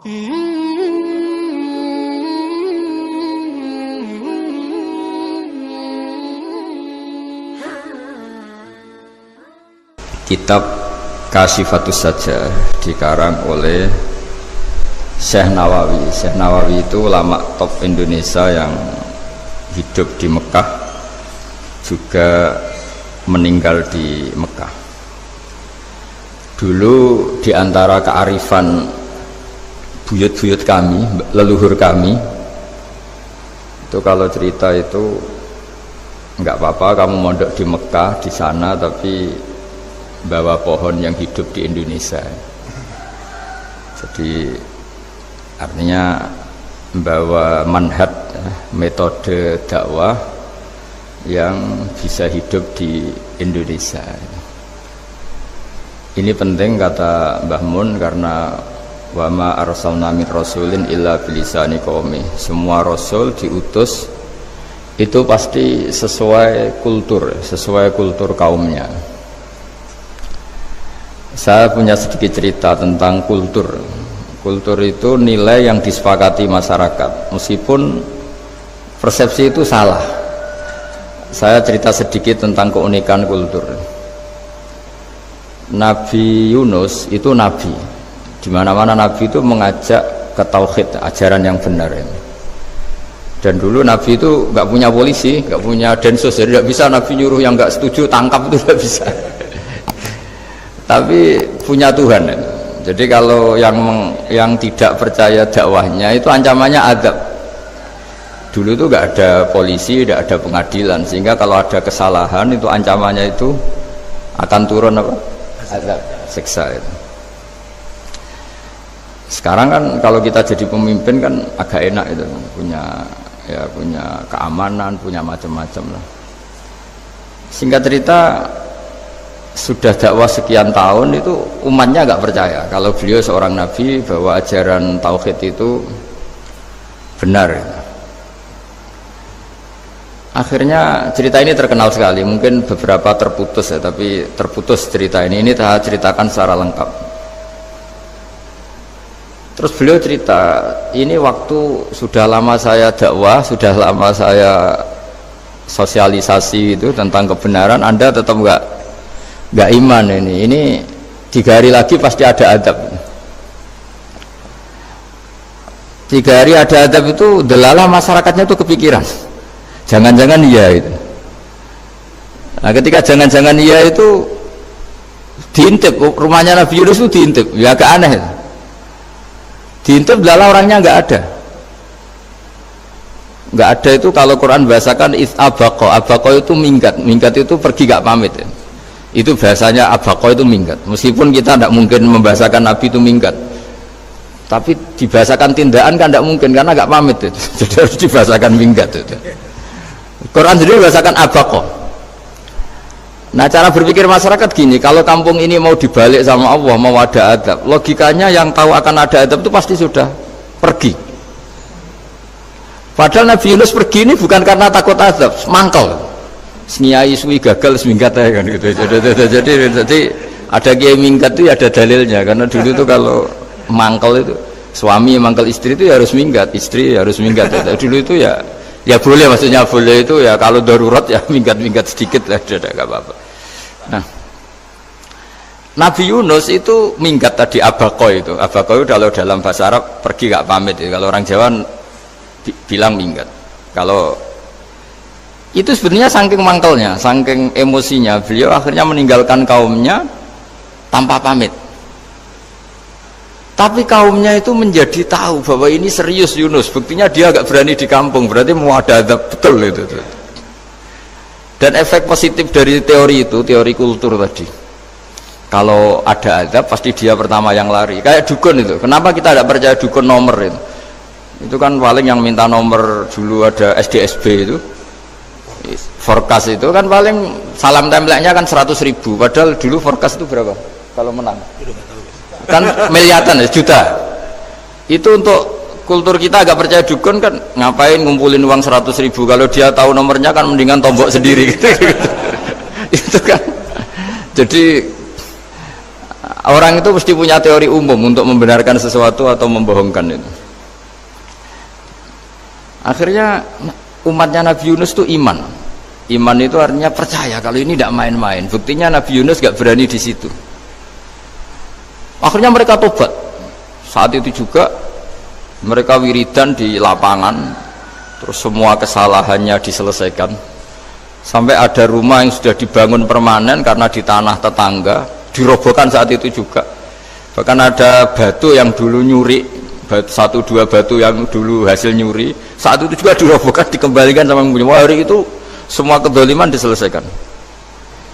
Kitab Kasyifatus Sajjah dikarang oleh Syekh Nawawi. Syekh Nawawi itu ulama top Indonesia yang hidup di Mekah, juga meninggal di Mekah. Dulu diantara kearifan buyut-buyut kami, leluhur kami, itu kalau cerita itu nggak apa-apa kamu mondok di Mekah di sana, tapi bawa pohon yang hidup di Indonesia. Jadi artinya membawa manhaj, metode dakwah yang bisa hidup di Indonesia. Ini penting kata Mbah Mun, karena wa ma arsalna min rasulin illa bilisani qaumi. Semua rasul diutus itu pasti sesuai kultur kaumnya. Saya punya sedikit cerita tentang kultur. Kultur itu nilai yang disepakati masyarakat, meskipun persepsi itu salah. Saya cerita sedikit tentang keunikan kultur. Nabi Yunus itu nabi. Di mana-mana nabi itu mengajak ke tauhid, ajaran yang benar ini. Dan dulu nabi itu nggak punya polisi, nggak punya densus, jadi nggak bisa nabi nyuruh yang nggak setuju tangkap, itu nggak bisa. Tapi punya Tuhan. Jadi kalau yang tidak percaya dakwahnya itu ancamannya azab. Dulu itu nggak ada polisi, nggak ada pengadilan, sehingga kalau ada kesalahan itu ancamannya itu akan turun apa? Azab, siksa itu. Sekarang kan kalau kita jadi pemimpin kan agak enak itu, punya keamanan, punya macam-macam lah. Singkat cerita, sudah dakwah sekian tahun itu umatnya nggak percaya kalau beliau seorang nabi, bahwa ajaran tauhid itu benar. Akhirnya cerita ini terkenal sekali, mungkin beberapa terputus ya, tapi terputus cerita ini saya ceritakan secara lengkap. Terus beliau cerita, ini waktu sudah lama saya dakwah, sudah lama saya sosialisasi itu tentang kebenaran, Anda tetap nggak iman ini 3 hari lagi pasti ada adab. 3 hari ada adab itu delalah masyarakatnya itu kepikiran, jangan-jangan iya itu. Nah ketika jangan-jangan iya itu diintip, rumahnya Nabi Yunus itu diintip, ya agak aneh. Diintip delalah orangnya nggak ada itu. Kalau Quran bahasakan abaqo itu minggat itu pergi nggak pamit ya. Itu bahasanya abaqo itu minggat, meskipun kita tidak mungkin membahasakan Nabi itu minggat, tapi dibahasakan tindakan kan tidak mungkin karena nggak pamit itu. Jadi harus dibahasakan minggat itu. Quran sendiri bahasakan abaqo. Nah cara berpikir masyarakat gini, kalau kampung ini mau dibalik sama Allah, mau ada adab, logikanya yang tahu akan ada adab itu pasti sudah pergi. Padahal Nabi Yunus pergi ini bukan karena takut adab, mangkel. Senyai suwi gagal seminggat ya kan gitu. Jadi ada kiai minggat itu ada dalilnya, karena dulu itu kalau mangkel itu suami mangkel istri itu ya harus minggat, istri harus minggat. Dulu itu ya boleh, maksudnya boleh itu ya kalau darurat ya minggat sedikit lah, tidak apa-apa. Nah Nabi Yunus itu minggat tadi, abaqo itu kalau dalam bahasa Arab pergi gak pamit ya. Kalau orang Jawa bilang minggat. Kalau itu sebenarnya saking mangkelnya, saking emosinya, beliau akhirnya meninggalkan kaumnya tanpa pamit. Tapi kaumnya itu menjadi tahu bahwa ini serius Yunus, buktinya dia agak berani di kampung, berarti mau ada adab betul itu. Dan efek positif dari teori itu, teori kultur tadi, kalau ada adab pasti dia pertama yang lari. Kayak dukun itu, kenapa kita tidak percaya dukun nomor itu? Itu kan paling yang minta nomor dulu ada SDSB itu, forecast itu kan paling salam templeknya kan 100.000, padahal dulu forecast itu berapa kalau menang? Kan miliaran ya, juta. Itu untuk kultur kita agak percaya dukun kan, ngapain ngumpulin uang 100.000, kalau dia tahu nomornya kan mendingan tombok sendiri gitu. Itu kan jadi Orang itu mesti punya teori umum untuk membenarkan sesuatu atau membohongkan itu. Akhirnya umatnya Nabi Yunus itu iman. Iman itu artinya percaya kalau ini tidak main-main. Buktinya Nabi Yunus gak berani di situ. Akhirnya mereka tobat. Saat itu juga mereka wiridan di lapangan, terus semua kesalahannya diselesaikan. Sampai ada rumah yang sudah dibangun permanen karena di tanah tetangga, dirobohkan saat itu juga. Bahkan ada batu yang dulu nyuri, satu dua batu yang dulu hasil nyuri, saat itu juga dirobohkan, dikembalikan sama yang punya. Wah, hari itu semua kedoliman diselesaikan.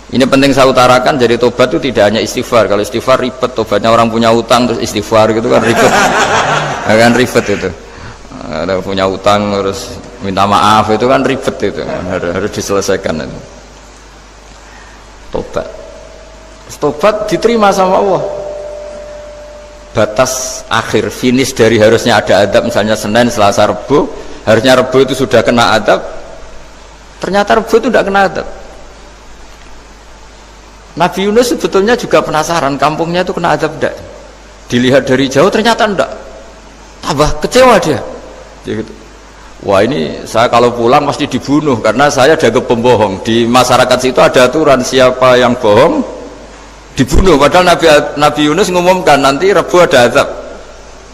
Ini penting saya utarakan, jadi tobat itu tidak hanya istighfar. Kalau istighfar ribet, tobatnya orang punya utang terus istighfar gitu kan ribet. Kan ribet itu. Ada punya utang terus minta maaf itu kan ribet itu, harus diselesaikan itu. Tobat diterima sama Allah. Batas akhir finish dari harusnya ada adab, misalnya Senin, Selasa, Rebu, harusnya Rebu itu sudah kena adab, ternyata Rebu itu tidak kena adab. Nabi Yunus sebetulnya juga penasaran kampungnya itu kena adab tidak, dilihat dari jauh ternyata tidak, tambah kecewa dia gitu. Wah, ini saya kalau pulang pasti dibunuh karena saya dianggap pembohong. Di masyarakat situ ada aturan, siapa yang bohong dibunuh. Padahal Nabi Yunus ngumumkan nanti Rebu ada azab,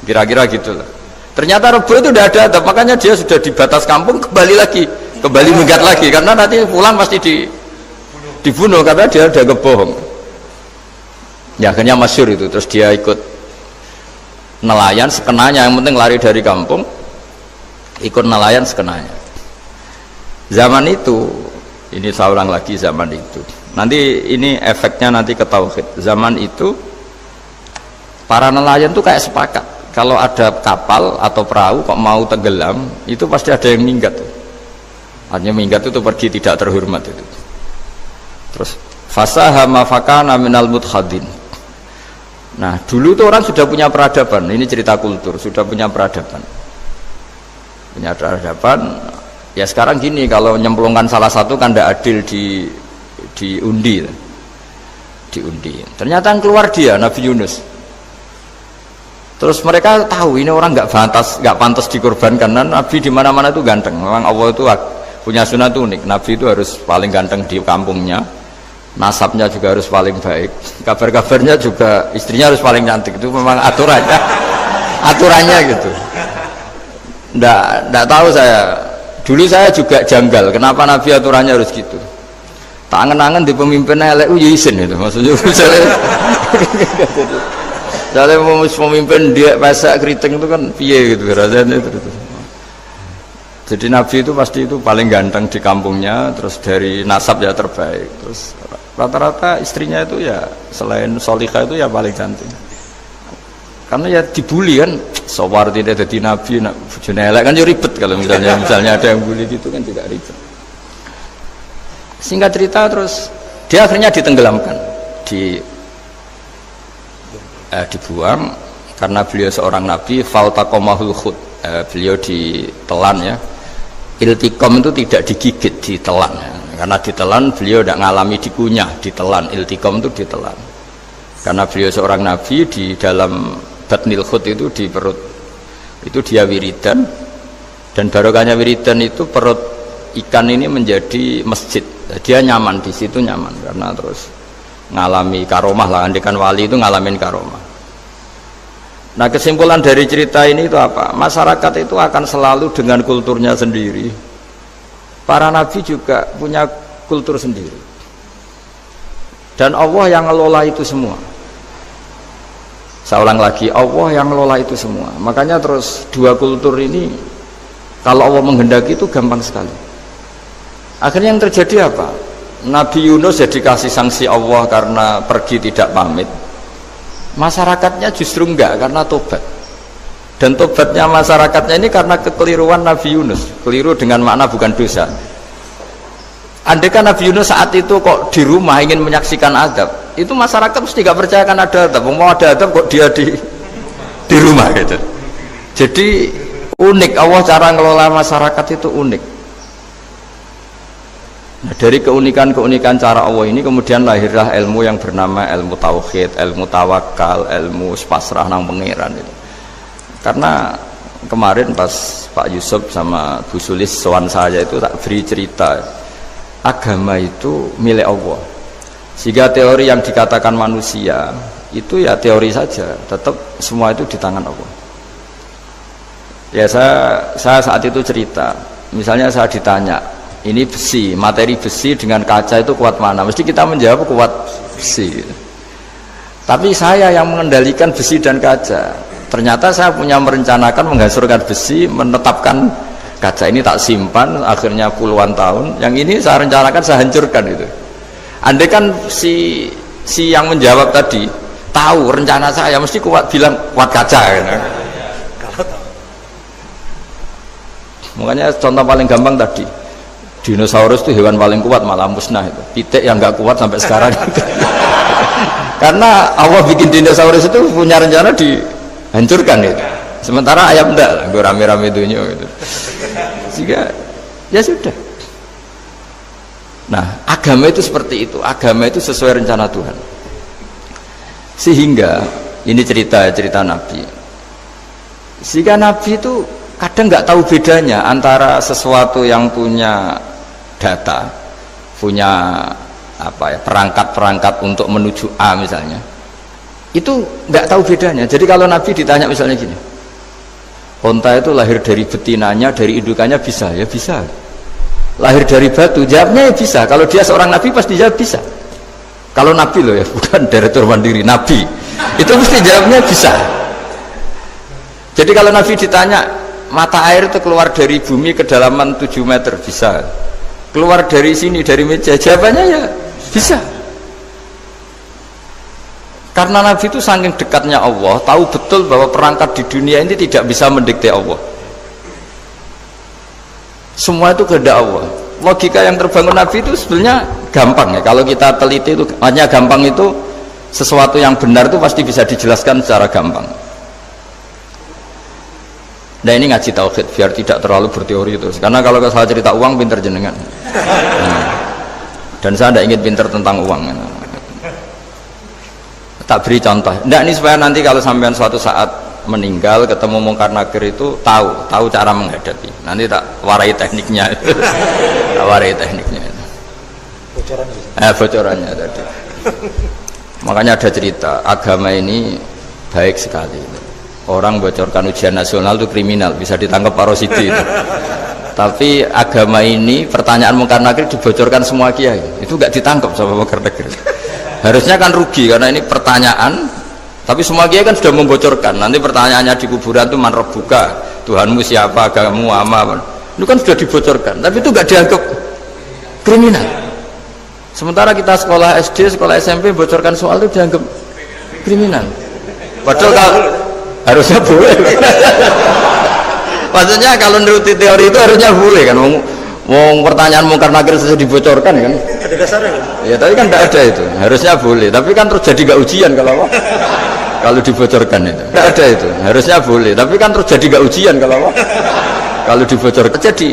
kira-kira gitulah. Ternyata Rebu itu tidak ada azab, makanya dia sudah di batas kampung, kembali minggat lagi karena nanti pulang pasti dibunuh karena dia dianggap bohong. Ya akhirnya masyhur itu, terus dia ikut nelayan sekenanya, yang penting lari dari kampung, ikut nelayan sekenanya. Zaman itu, ini saya ulang lagi, zaman itu nanti ini efeknya nanti ke tauhid. Zaman itu para nelayan tuh kayak sepakat kalau ada kapal atau perahu kok mau tenggelam itu pasti ada yang minggat. Artinya minggat itu pergi tidak terhormat itu. Terus fasahama fakana minal mudkhadin. Nah dulu tuh orang sudah punya peradaban, ini cerita kultur, sudah punya peradaban. Ya sekarang gini, kalau nyemplungkan salah satu kan tidak adil diundi. Ternyata yang keluar dia Nabi Yunus. Terus mereka tahu ini orang nggak pantas dikorbankan. Dan Nabi di mana-mana itu ganteng. Memang Allah itu punya sunnah itu unik. Nabi itu harus paling ganteng di kampungnya. Nasabnya juga harus paling baik. Kabar-kabarnya juga istrinya harus paling cantik. Itu memang aturannya gitu. Nggak tahu saya. Dulu saya juga janggal. Kenapa Nabi aturannya harus gitu? Tak angen-angen di pemimpinnya elek isin itu. Maksudnya misalnya pemimpin dia pasak keriting itu kan piye gitu rasanya itu. Jadi Nabi itu pasti itu paling ganteng di kampungnya, terus dari nasab ya terbaik, terus rata-rata istrinya itu ya selain solihah itu ya paling cantik. Karena ya dibully kan, sawar tidak jadi Nabi, bujune elek kan ya ribet kalau misalnya ada yang bully gitu kan juga ribet. Singkat cerita terus dia akhirnya ditenggelamkan, dibuang karena beliau seorang nabi. Faltaqamahul khut, beliau ditelan ya. Iltiqam itu tidak digigit, ditelan ya. Karena ditelan beliau tidak ngalami dikunyah, ditelan. Iltiqam itu ditelan karena beliau seorang nabi. Di dalam batnil khut itu di perut itu dia wiridan, dan barokahnya wiridan itu perut ikan ini menjadi masjid. Dia nyaman di situ, nyaman karena terus ngalami karomah lah. Andikan wali itu ngalamin karomah. Nah kesimpulan dari cerita ini itu apa? Masyarakat itu akan selalu dengan kulturnya sendiri. Para nabi juga punya kultur sendiri, dan Allah yang ngelola itu semua. Saya ulang lagi, Allah yang ngelola itu semua. Makanya terus dua kultur ini kalau Allah menghendaki itu gampang sekali. Akhirnya yang terjadi apa? Nabi Yunus jadi kasih sanksi Allah karena pergi tidak pamit. Masyarakatnya justru enggak, karena tobat. Dan tobatnya masyarakatnya ini karena kekeliruan Nabi Yunus. Keliru dengan makna bukan dosa. Andaikan Nabi Yunus saat itu kok di rumah ingin menyaksikan adab, itu masyarakat mesti gak percaya kan ada adab. Mau ada adab kok dia di rumah gitu. Jadi unik, Allah cara ngelola masyarakat itu unik. Nah, dari keunikan-keunikan cara Allah ini kemudian lahirlah ilmu yang bernama ilmu tauhid, ilmu tawakal, ilmu pasrah nang pangeran itu. Karena kemarin pas Pak Yusuf sama Bu Sulis sowan saya itu tak beri cerita agama itu milik Allah. Sehingga teori yang dikatakan manusia itu ya teori saja, tetap semua itu di tangan Allah. Ya saya saat itu cerita, misalnya saya ditanya, ini besi, materi besi dengan kaca itu kuat mana? Mesti kita menjawab kuat besi. Tapi saya yang mengendalikan besi dan kaca. Ternyata saya punya merencanakan menghancurkan besi, menetapkan kaca ini tak simpan, akhirnya puluhan tahun. Yang ini saya rencanakan saya hancurkan itu. Andai kan si yang menjawab tadi tahu rencana saya, mesti kuat bilang kuat kaca. Kan? Makanya contoh paling gampang tadi. Dinosaurus itu hewan paling kuat malah musnah itu. Pitik yang nggak kuat sampai sekarang. Karena Allah bikin dinosaurus itu punya rencana dihancurkan itu. Sementara ayam enggak, gue rame-rame dunia gitu. Sehingga ya sudah. Nah, agama itu seperti itu. Agama itu sesuai rencana Tuhan. Sehingga ini cerita Nabi. Sehingga Nabi itu kadang nggak tahu bedanya antara sesuatu yang punya data, punya apa ya, perangkat-perangkat untuk menuju A misalnya, itu nggak tahu bedanya. Jadi kalau Nabi ditanya misalnya gini, onta itu lahir dari betinanya, dari indukannya bisa, ya bisa. Lahir dari batu, jawabnya ya bisa. Kalau dia seorang Nabi pasti jawab bisa. Kalau Nabi loh ya, bukan direktur mandiri, Nabi itu mesti jawabnya bisa. Jadi kalau Nabi ditanya mata air itu keluar dari bumi kedalaman 7 meter, bisa. Keluar dari sini, dari meja, jawabannya ya bisa. Karena Nabi itu saking dekatnya Allah, tahu betul bahwa perangkat di dunia ini tidak bisa mendikte Allah. Semua itu kehendak Allah. Logika yang terbangun Nabi itu sebenarnya gampang ya. Kalau kita teliti itu hanya gampang, itu sesuatu yang benar itu pasti bisa dijelaskan secara gampang. Nah ini ngaji tauhid biar tidak terlalu berteori terus. Karena kalau saya cerita uang pinter jenengan. Dan saya tidak ingin pinter tentang uang. Tak beri contoh. Nah ini supaya nanti kalau sampean suatu saat meninggal ketemu mungkar nakir itu tahu cara menghadapi. Nanti tak warai tekniknya. Tak warai tekniknya. Bocorannya tadi. Makanya ada cerita agama ini baik sekali. Orang bocorkan ujian nasional itu kriminal, bisa ditangkap Pak Rosidi. Tapi agama ini pertanyaan mungkar nakir dibocorkan semua kiai, itu nggak ditangkap sama mungkar nakir. Harusnya kan rugi karena ini pertanyaan, tapi semua kiai kan sudah membocorkan. Nanti pertanyaannya di kuburan itu man rabbuka, Tuhanmu siapa, agamamu apa, itu kan sudah dibocorkan. Tapi itu nggak dianggap kriminal. Sementara kita sekolah SD, sekolah SMP bocorkan soal itu dianggap kriminal. Padahal kalau harusnya boleh. Maksudnya kalau menuruti teori itu harusnya boleh kan. Wong pertanyaan mungkar nakir saja dibocorkan kan. Ada dasarnya kan? Ya tapi kan tidak ada itu. Harusnya boleh. Tapi kan terus jadi nggak ujian kalau dibocorkan itu. Tidak ada itu. Harusnya boleh. Tapi kan terus jadi nggak ujian kalau dibocorkan. Jadi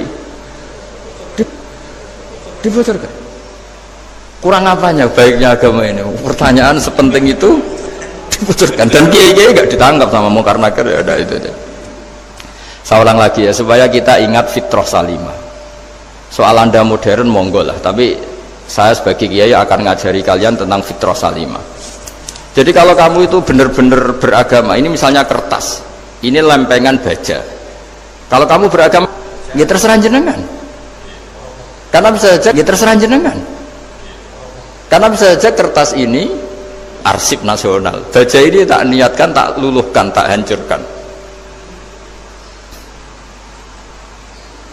dibocorkan. Kurang apanya baiknya agama ini? Pertanyaan sepenting itu dibocorkan, dan kiai-kiai nggak ditangkap sama mungkar nakir, ya ada itu. Saya ulang lagi ya supaya kita ingat fitrah salimah. Soal Anda modern monggo lah, tapi saya sebagai kiai akan ngajari kalian tentang fitrah salimah. Jadi kalau kamu itu benar-benar beragama, ini misalnya kertas, ini lempengan baja. Kalau kamu beragama, ya terserah jenengan. Karena bisa saja, ya terserah jenengan. Karena bisa saja kertas ini arsip nasional, baja ini tak niatkan, tak luluhkan, tak hancurkan.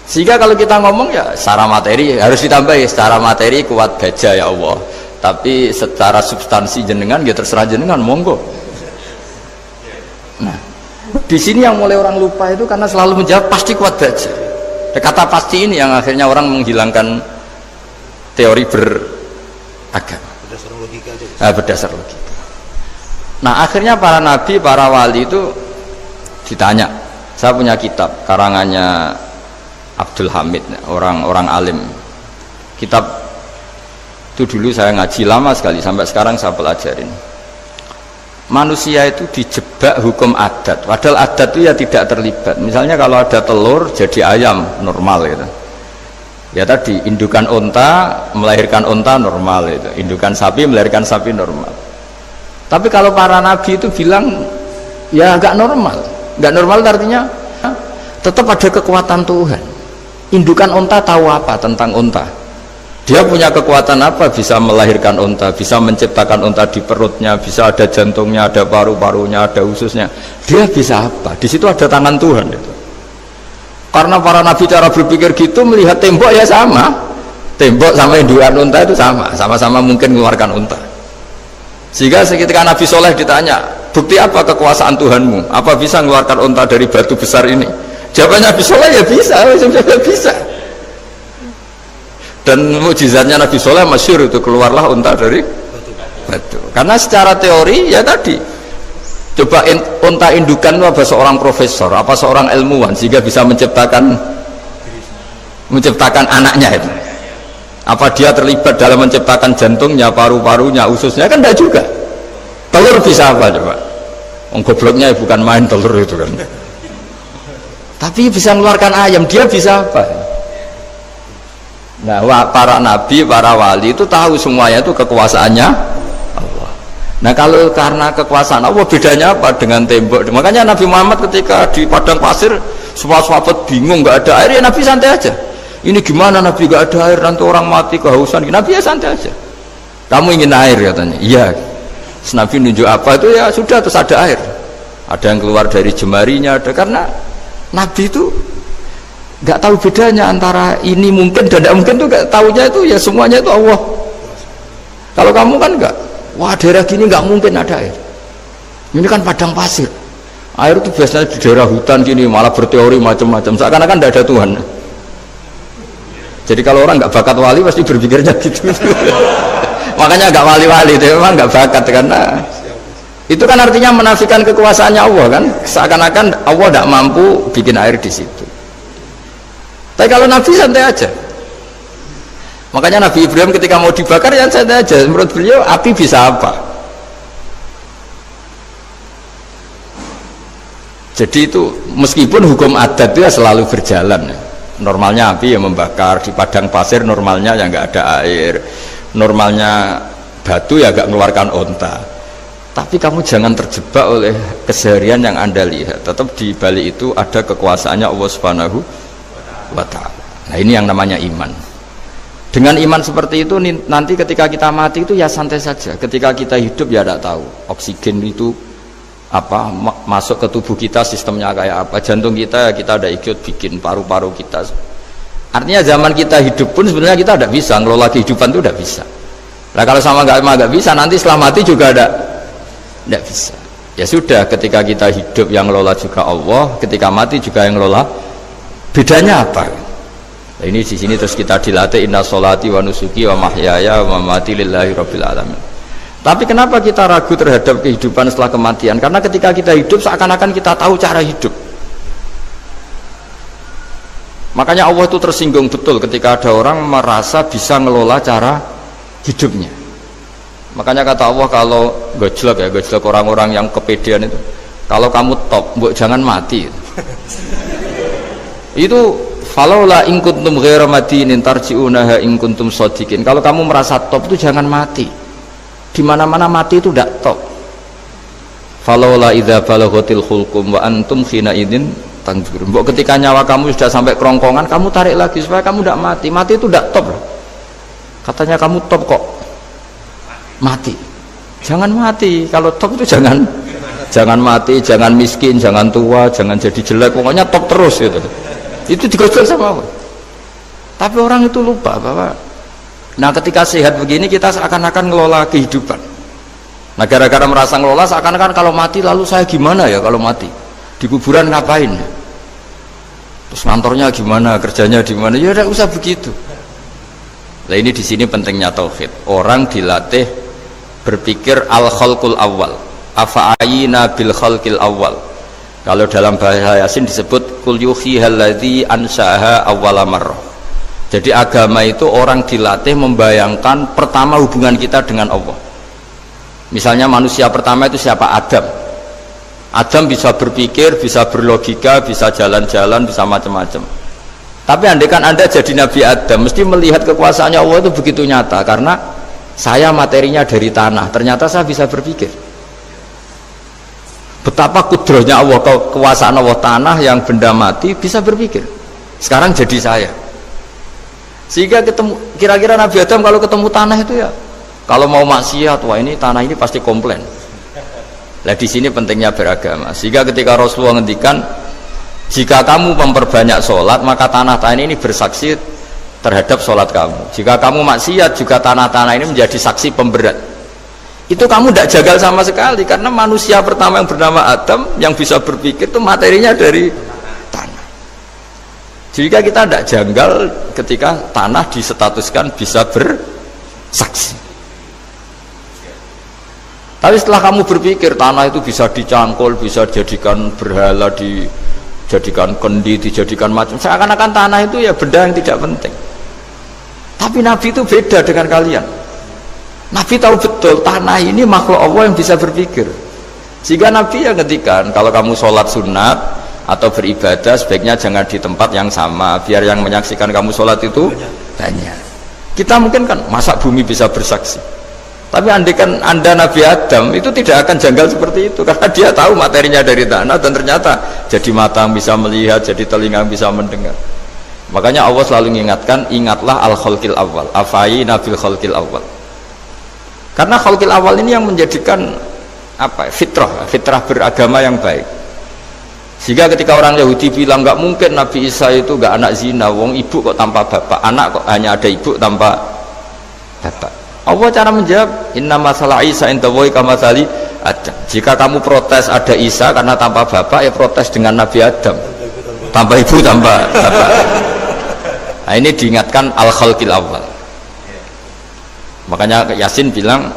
Sehingga kalau kita ngomong ya secara materi harus ditambahi, secara materi kuat baja ya Allah, tapi secara substansi jenengan ya terserah jenengan, monggo. Nah di sini yang mulai orang lupa itu karena selalu menjawab pasti kuat baja. Kata pasti ini yang akhirnya orang menghilangkan teori beragama. Berdasar logika aja. Berdasar logika. Nah akhirnya para nabi, para wali itu ditanya. Saya punya kitab karangannya Abdul Hamid, orang alim. Kitab Itu dulu saya ngaji lama sekali, sampai sekarang saya pelajarin. Manusia itu dijebak hukum adat, padahal adat itu ya tidak terlibat. Misalnya kalau ada telur jadi ayam normal gitu. Ya tadi indukan unta melahirkan unta normal itu, indukan sapi melahirkan sapi normal. Tapi kalau para nabi itu bilang ya nggak normal. Nggak normal artinya tetap ada kekuatan Tuhan. Indukan unta tahu apa tentang unta? Dia punya kekuatan apa? Bisa melahirkan unta, bisa menciptakan unta di perutnya, bisa ada jantungnya, ada paru-parunya, ada ususnya. Dia bisa apa? Di situ ada tangan Tuhan itu. Karena para nabi cara berpikir gitu, melihat tembok ya sama. Tembok sama indukan unta itu sama, sama-sama mungkin mengeluarkan unta. Sehingga ketika Nabi Soleh ditanya, bukti apa kekuasaan Tuhanmu? Apa bisa mengeluarkan unta dari batu besar ini? Jawabannya Nabi Soleh ya bisa. Dan mukjizatnya Nabi Soleh masyhur itu, keluarlah unta dari batu. Karena secara teori ya tadi, coba unta indukan itu apa seorang profesor, apa seorang ilmuwan sehingga bisa menciptakan anaknya itu. Apa dia terlibat dalam menciptakan jantungnya, paru-parunya, ususnya? Kan tidak juga. Telur bisa apa coba? Gobloknya bukan main telur itu kan. Tapi bisa mengeluarkan ayam, dia bisa apa? Nah, para nabi, para wali itu tahu semuanya itu kekuasaannya Allah. Nah, kalau karena kekuasaan Allah, bedanya apa dengan tembok? Makanya Nabi Muhammad ketika di padang pasir, semua sahabat bingung, nggak ada air, ya Nabi santai aja. Ini gimana Nabi nggak ada air, nanti orang mati kehausan? Nabi ya santai aja. Kamu ingin air katanya? Iya. Nabi nunjuk apa itu ya sudah, terus ada air. Ada yang keluar dari jemarinya, ada, karena Nabi itu nggak tahu bedanya antara ini mungkin dan tidak mungkin, tuh nggak tahunya itu ya semuanya itu Allah. Kalau kamu kan nggak, wah daerah gini nggak mungkin ada air, ini kan padang pasir, air itu biasanya di daerah hutan gini, malah berteori macam-macam, seakan-akan tidak ada Tuhan. Jadi kalau orang nggak bakat wali pasti berpikirnya gitu. Makanya nggak wali-wali itu memang nggak bakat, karena itu kan artinya menafikan kekuasaannya Allah kan, seakan-akan Allah tidak mampu bikin air di situ. Tapi kalau Nabi santai aja. Makanya Nabi Ibrahim ketika mau dibakar ya santai aja. Menurut beliau api bisa apa? Jadi itu meskipun hukum adat itu ya selalu berjalan. Normalnya api yang membakar, di padang pasir normalnya ya nggak ada air, normalnya batu ya nggak mengeluarkan unta. Tapi kamu jangan terjebak oleh keseharian yang Anda lihat. Tetap di balik itu ada kekuasaannya Allah Subhanahu wa ta'ala. Nah, ini yang namanya iman. Dengan iman seperti itu nanti ketika kita mati itu ya santai saja. Ketika kita hidup ya tidak tahu oksigen itu apa masuk ke tubuh kita, sistemnya kayak apa, jantung kita ada ikut bikin, paru-paru kita. Artinya zaman kita hidup pun sebenarnya kita tidak bisa ngelola kehidupan, itu tidak bisa. Nah, kalau sama nggak bisa, nanti setelah mati juga tidak bisa. Ya sudah, ketika kita hidup yang ngelola juga Allah, ketika mati juga yang ngelola. Bedanya apa? Nah, ini di sini terus kita dilatih, inna sholati wa nusuki wa mahyaya wa mamati lillahi rabbil alamin. Tapi kenapa kita ragu terhadap kehidupan setelah kematian? Karena ketika kita hidup seakan-akan kita tahu cara hidup. Makanya Allah itu tersinggung betul ketika ada orang merasa bisa ngelola cara hidupnya. Makanya kata Allah, kalau gojlok orang-orang yang kepedean itu, kalau kamu top, mbok jangan mati. Itu falaula in kuntum ghairu madinin tarji'unaha in kuntum shadiqin. Kalau kamu merasa top itu jangan mati. Di mana-mana mati itu tidak top. Falaula idza balaghatil khulqum wa antum khina idzin tanzurun. Mbok ketika nyawa kamu sudah sampai kerongkongan, kamu tarik lagi supaya kamu tidak mati. Mati itu tidak top loh. Katanya kamu top kok mati. Jangan mati. Kalau top itu jangan mati, jangan miskin, jangan tua, jangan jadi jelek, pokoknya top terus gitu. Itu digosok sama Allah. Tapi orang itu lupa bahwa nah ketika sehat begini kita seakan-akan ngelola kehidupan. Nah gara-gara merasa ngelola seakan-akan kalau mati lalu saya gimana ya kalau mati? Di kuburan ngapain? Terus kantornya gimana, kerjanya di mana? Ya udah usah begitu. Nah ini di sini pentingnya tauhid. Orang dilatih berpikir al-khalqul awal. Afa'ayina bil khalqil awal. Kalau dalam bahasa Yasin disebut kul yuhyi alladzi ansa'aha awwala marrah. Jadi agama itu orang dilatih membayangkan pertama hubungan kita dengan Allah. Misalnya manusia pertama itu siapa? Adam. Adam bisa berpikir, bisa berlogika, bisa jalan-jalan, bisa macam-macam. Tapi andaikan Anda jadi Nabi Adam, mesti melihat kekuasaannya Allah itu begitu nyata, karena saya materinya dari tanah, ternyata saya bisa berpikir. Betapa kudrohnya Allah, kekuasaan Allah, tanah yang benda mati bisa berpikir. Sekarang jadi saya. Sehingga ketemu, kira-kira Nabi Adam kalau ketemu tanah itu ya, kalau mau maksiat, wah ini tanah ini pasti komplain. Nah di sini pentingnya beragama. Sehingga ketika Rasulullah ngendikan, jika kamu memperbanyak sholat, maka tanah-tanah ini bersaksi terhadap sholat kamu. Jika kamu maksiat, juga tanah-tanah ini menjadi saksi pemberat. Itu kamu tidak jagal sama sekali, karena manusia pertama yang bernama Adam yang bisa berpikir itu materinya dari tanah. Jika kita tidak janggal ketika tanah disetatuskan bisa bersaksi. Tapi setelah kamu berpikir tanah itu bisa dicangkul, bisa dijadikan berhala, dijadikan kendi, dijadikan macam, seakan-akan tanah itu ya benda yang tidak penting. Tapi Nabi itu beda dengan kalian. Nabi tahu betul tanah ini makhluk Allah yang bisa berpikir. Sehingga Nabi ya ngetikan, kalau kamu sholat sunat atau beribadah sebaiknya jangan di tempat yang sama, biar yang menyaksikan kamu sholat itu banyak. Kita mungkin kan masa bumi bisa bersaksi, tapi andaikan Anda Nabi Adam itu tidak akan janggal seperti itu, karena dia tahu materinya dari tanah dan ternyata jadi mata yang bisa melihat, jadi telinga yang bisa mendengar. Makanya Allah selalu mengingatkan, ingatlah al-khalqil awal, afayina bil khalqil awal. Karena khalqil awal ini yang menjadikan apa? Fitrah beragama yang baik. Sehingga ketika orang Yahudi bilang nggak mungkin Nabi Isa itu nggak anak zina, wong ibu kok tanpa bapak, anak kok hanya ada ibu tanpa bapak. Allah cara menjawab, inna masalah Isa intawoy kamasali Adam. Jika kamu protes ada Isa karena tanpa bapak, ya protes dengan Nabi Adam tanpa ibu tanpa bapak. Nah ini diingatkan al-khalqil awal. Makanya Yasin bilang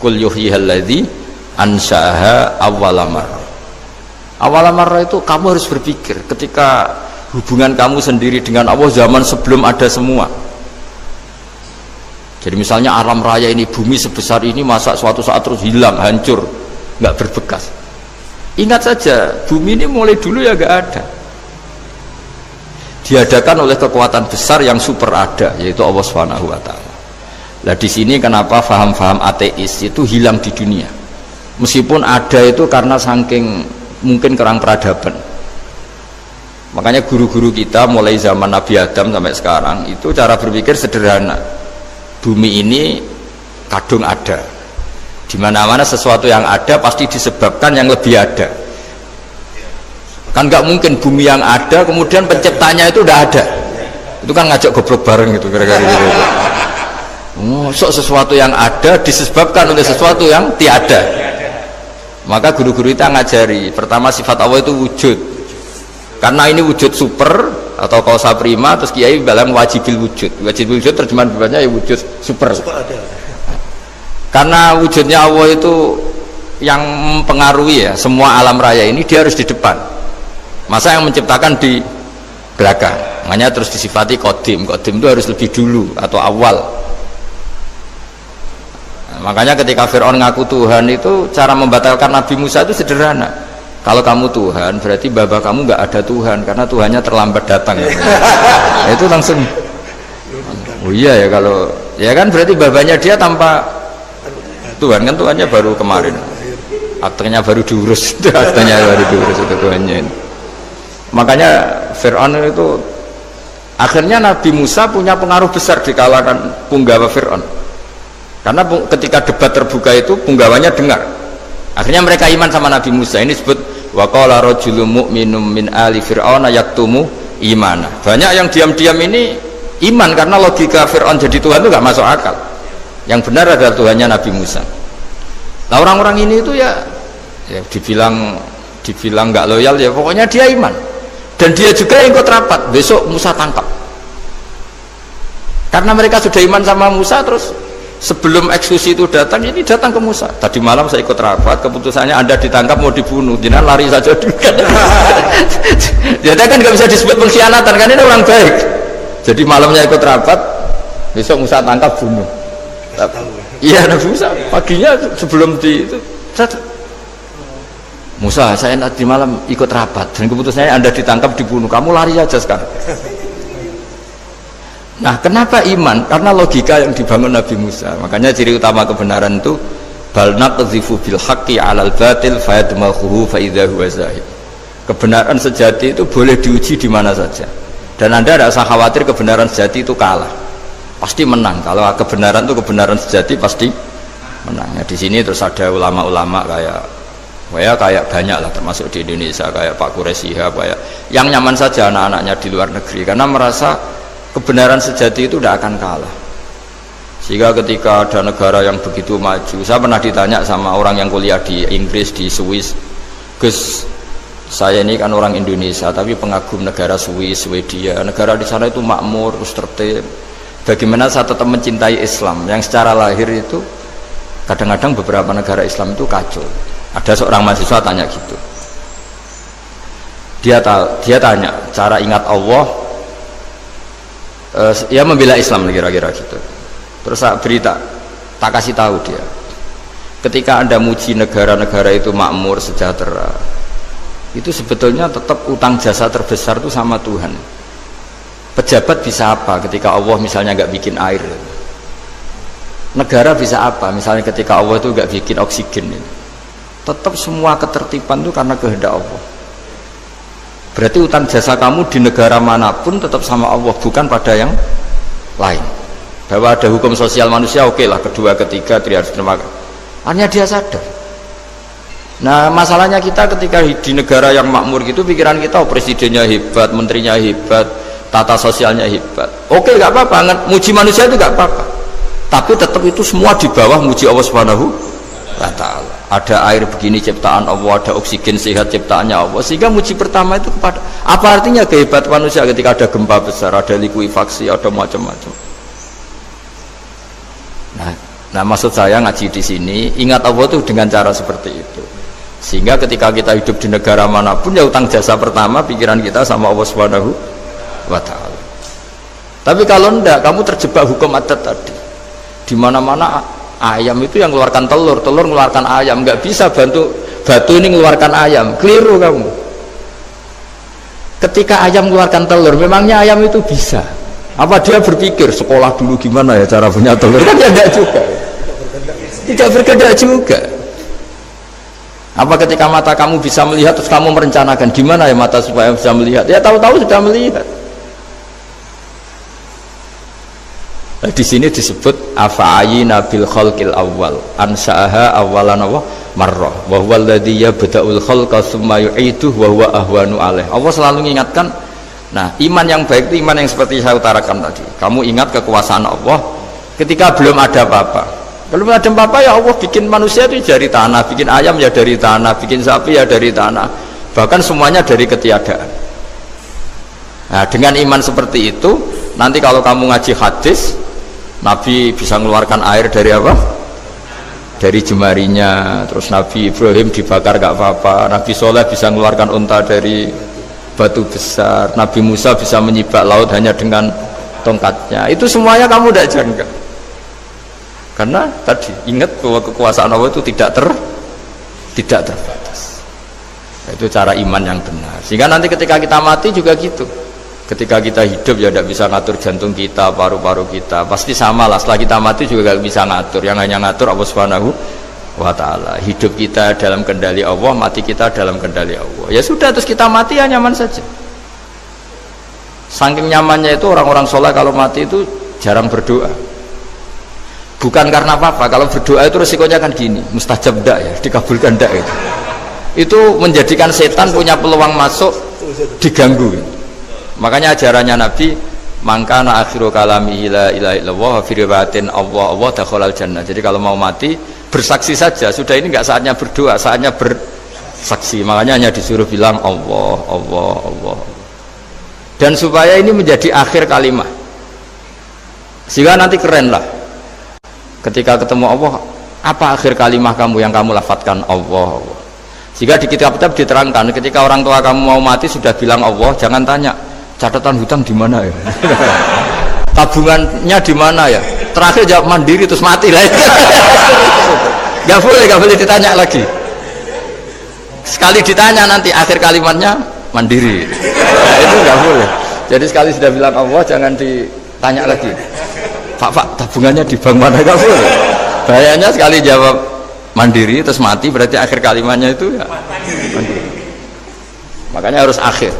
kul yuhyihalladzi ansha'aha awwalamar. Awal-amar itu kamu harus berpikir ketika hubungan kamu sendiri dengan Allah zaman sebelum ada semua. Jadi misalnya alam raya ini, bumi sebesar ini, masa suatu saat terus hilang, hancur, nggak berbekas. Ingat saja, bumi ini mulai dulu ya nggak ada, diadakan oleh kekuatan besar yang super ada, yaitu Allah Subhanahu wa Ta'ala. Nah di sini kenapa faham-faham ateis itu hilang di dunia, meskipun ada itu karena saking mungkin kurang peradaban. Makanya guru-guru kita mulai zaman Nabi Adam sampai sekarang itu cara berpikir sederhana. Bumi ini kadung ada, di mana-mana sesuatu yang ada pasti disebabkan yang lebih ada. Kan nggak mungkin bumi yang ada kemudian penciptanya itu udah ada. Itu kan ngajak goblok bareng gitu kira-kira gitu. Sok sesuatu yang ada disebabkan oleh sesuatu yang tiada. Maka guru-guru kita ngajari pertama sifat Allah itu wujud, karena ini wujud super atau kausa prima, terus kiai bilang wajibil wujud. Wajibil wujud terjemahan bebasnya ya wujud super. Karena wujudnya Allah itu yang mempengaruhi ya semua alam raya ini, dia harus di depan, masa yang menciptakan di belakang. Makanya terus disifati qadim. Qadim itu harus lebih dulu atau awal. Makanya ketika Fir'aun ngaku Tuhan itu cara membatalkan Nabi Musa itu sederhana. Kalau kamu Tuhan berarti baba kamu nggak ada Tuhan, karena Tuhannya terlambat datang. Nah, itu langsung oh iya ya, kalau ya kan berarti babanya dia tanpa Tuhan, kan Tuhannya baru kemarin, aktenya baru diurus. Aktenya baru diurus itu Tuhannya. Makanya Fir'aun itu akhirnya Nabi Musa punya pengaruh besar di kalangan punggawa Fir'aun. Karena ketika debat terbuka itu punggawanya dengar, akhirnya mereka iman sama Nabi Musa. Ini disebut wa qala rajulun mu'minun min ali fir'auna yaktumu imana. Banyak yang diam-diam ini iman karena logika Fir'aun jadi Tuhan itu nggak masuk akal. Yang benar adalah Tuhannya Nabi Musa. Nah orang-orang ini itu ya dibilang nggak loyal ya, pokoknya dia iman. Dan dia juga yang ikut rapat, besok Musa tangkap. Karena mereka sudah iman sama Musa, terus sebelum eksekusi itu datang, ini datang ke Musa. Tadi malam saya ikut rapat, keputusannya Anda ditangkap mau dibunuh, jangan lari saja dulu. Jadi kan nggak bisa disebut pengkhianatan, kan ini orang baik. Jadi malamnya ikut rapat, besok Musa tangkap bunuh. Iya Nabi Musa paginya sebelum di itu Musa, saya nanti malam ikut rapat dan keputusannya Anda ditangkap dibunuh, kamu lari aja sekarang. Nah, kenapa iman? Karena logika yang dibangun Nabi Musa. Makanya ciri utama kebenaran itu bal naqdhifu bil haqqi 'alal batil fayadmaghuhu fa idza huwa zahid. Kebenaran sejati itu boleh diuji di mana saja. Dan Anda tidak usah khawatir kebenaran sejati itu kalah. Pasti menang. Kalau kebenaran itu kebenaran sejati pasti menang. Ya, di sini terus ada ulama-ulama kayak banyak lah, termasuk di Indonesia kayak Pak Quraisy Shihab, kayak yang nyaman saja anak-anaknya di luar negeri karena merasa kebenaran sejati itu tidak akan kalah. Sehingga ketika ada negara yang begitu maju, saya pernah ditanya sama orang yang kuliah di Inggris, di Swiss, Gus, saya ini kan orang Indonesia tapi pengagum negara Swiss, Swedia, negara di sana itu makmur, terus tertib, bagaimana saya tetap mencintai Islam yang secara lahir itu kadang-kadang beberapa negara Islam itu kacau. Ada seorang mahasiswa tanya gitu, dia tanya cara ingat Allah, ya membela Islam kira-kira gitu. Terus saya berita, tak kasih tahu dia, ketika Anda muji negara-negara itu makmur, sejahtera, itu sebetulnya tetap utang jasa terbesar itu sama Tuhan. Pejabat bisa apa ketika Allah misalnya nggak bikin air? Negara bisa apa misalnya ketika Allah itu nggak bikin oksigen? Tetap semua ketertiban itu karena kehendak Allah. Berarti utang jasa kamu di negara manapun tetap sama Allah, bukan pada yang lain. Bahwa ada hukum sosial manusia, oke lah, kedua ketiga dia harus terima. Hanya dia sadar. Nah, masalahnya kita ketika di negara yang makmur gitu, pikiran kita presidennya hebat, menterinya hebat, tata sosialnya hebat. Oke, nggak apa-apa, muji manusia itu nggak apa-apa. Tapi tetap itu semua di bawah muji Allah Subhanahu wa Ta'ala. Ada air begini ciptaan Allah, ada oksigen sehat ciptaannya Allah, sehingga muji pertama itu kepada apa artinya kehebatan manusia ketika ada gempa besar, ada likuifaksi, ada macam-macam. Nah, maksud saya ngaji di sini ingat Allah itu dengan cara seperti itu, sehingga ketika kita hidup di negara manapun ya utang jasa pertama pikiran kita sama Allah Subhanahu wa Ta'ala. Tapi kalau enggak, kamu terjebak hukum adat tadi, di mana-mana ayam itu yang mengeluarkan telur, telur mengeluarkan ayam, nggak bisa bantu batu ini mengeluarkan ayam, keliru kamu. Ketika ayam mengeluarkan telur, memangnya ayam itu bisa? Apa dia berpikir sekolah dulu gimana ya cara punya telur? Kan ya enggak juga, tidak berkehendak juga. Apa ketika mata kamu bisa melihat terus kamu merencanakan gimana ya mata supaya bisa melihat? Ya tahu-tahu sudah melihat. Nah, di sini disebut afa'ayina bil khalqil awwal ansa'aha awalan marrah wa huwa alladhi yabda'ul khalqa tsumma yu'iduhu wa huwa ahwanu alaih. Allah selalu mengingatkan, nah iman yang baik itu iman yang seperti saya utarakan tadi. Kamu ingat kekuasaan Allah ketika belum ada apa-apa. Belum ada apa-apa ya Allah bikin manusia itu dari tanah, bikin ayam ya dari tanah, bikin sapi ya dari tanah, bahkan semuanya dari ketiadaan. Nah, dengan iman seperti itu, nanti kalau kamu ngaji hadis, Nabi bisa mengeluarkan air dari apa? Dari jemarinya. Terus Nabi Ibrahim dibakar gak apa-apa. Nabi Soleh bisa mengeluarkan unta dari batu besar. Nabi Musa bisa menyibak laut hanya dengan tongkatnya. Itu semuanya kamu tidak jangka. Karena tadi ingat bahwa kekuasaan Allah itu tidak terbatas. Itu cara iman yang benar. Sehingga nanti ketika kita mati juga gitu. Ketika kita hidup ya tidak bisa ngatur jantung kita, paru-paru kita, pasti sama lah. Setelah kita mati juga tidak bisa ngatur, yang hanya ngatur Allah Subhanahu wa Ta'ala. Hidup kita dalam kendali Allah, mati kita dalam kendali Allah. Ya sudah, terus kita mati ya nyaman saja. Saking nyamannya itu orang-orang soleh kalau mati itu jarang berdoa. Bukan karena apa-apa, kalau berdoa itu resikonya kan gini, mustajab ndak ya, dikabulkan ndak itu. Itu menjadikan setan punya peluang masuk, diganggu gitu. Makanya ajarannya Nabi, mangkana akhiru kalami la ilaha illallah wa fi riwayatin Allah dakhalal jannah. Jadi kalau mau mati bersaksi saja, sudah ini enggak saatnya berdoa, saatnya bersaksi. Makanya hanya disuruh bilang Allah, Allah, Allah. Dan supaya ini menjadi akhir kalimat. Sehingga nanti keren lah. Ketika ketemu Allah, apa akhir kalimat kamu yang kamu lafadzkan Allah, Allah. Sehingga di kitab-kitab diterangkan ketika orang tua kamu mau mati sudah bilang Allah, jangan tanya catatan hutang di mana ya? Tabungannya di mana ya? Terakhir jawab mandiri terus mati lah. Gak boleh ditanya lagi. Sekali ditanya nanti akhir kalimatnya mandiri. Nah, itu gak boleh. Jadi sekali sudah bilang Allah jangan ditanya lagi. Pak tabungannya di bank mana? Gak boleh. Bahayanya sekali jawab mandiri terus mati berarti akhir kalimatnya itu ya mandiri. Makanya harus akhir.